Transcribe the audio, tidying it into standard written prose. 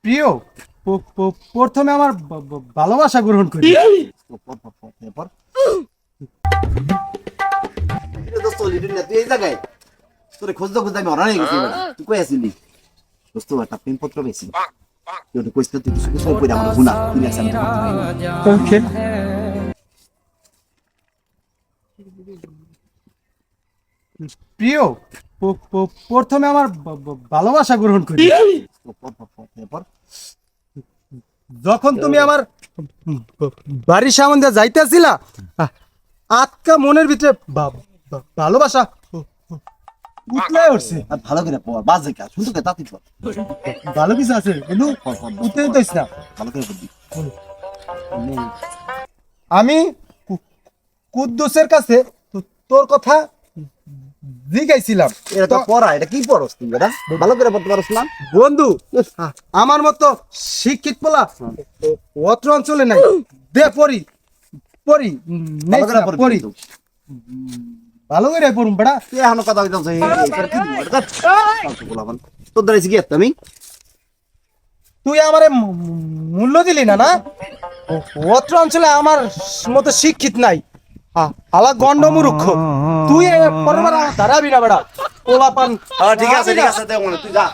প্রিয়, প্রথমে আমার ভালোবাসা গ্রহণ করি। এরপর এটা দোস্ত লিটন না তুই এই জায়গায় তোরে খুঁজতে খুঁজতে আমি অরাই গেছি তুই কই আছিলি দোস্ত একটা প্রেম পত্র পেয়েছি তুই তো কইছিস তুই কিছু সব কইরা আমার গুনাহ তুই আছেন ওকে। প্রিয়, প্রথমে আমার ভালোবাসা গ্রহণ করি। এরপর যখন তুমি আমার বাড়ির সামনে দিয়ে যাইতেছিলা, আটকা মনের ভিতরে ভালোবাসা উতলাই উঠছে। আর ভালো করে পড় বাজে কাজ শুনতে কে তাতি পড় ভালো কিছু আছে কিন্তু উঠতে দিতেছ না। ভালো করে পড়বি আমি কুদ্দুসের কাছে তোর কথা জিজ্ঞাইছিলাম। এটা তো পড়া এটা কি পড়স তুই বেটা ভালো করে পড়তে পারছ না বন্ধু, আমার মতো শিক্ষিত পোলা অত্র অঞ্চলে নাই। দে পড়ি পড়ি ভালো করে পড়বি পড়ি কিন্তু। ভালো করে পড়ুম বেড়া। তুই এখনো কথা কইতাছ এটা কি দিব এটা ফালতু বলাবান তোর দ্বারা কি এত আমি তুই আমারে মূল্য দিলি না না? অত্র অঞ্চলে আমার মতো শিক্ষিত নাই। আলা গন্ড মূর্খ। তুই পরবার দাঁড়াবি না বেড়া পোলাপান। ঠিক আছে দে মনে তুই যা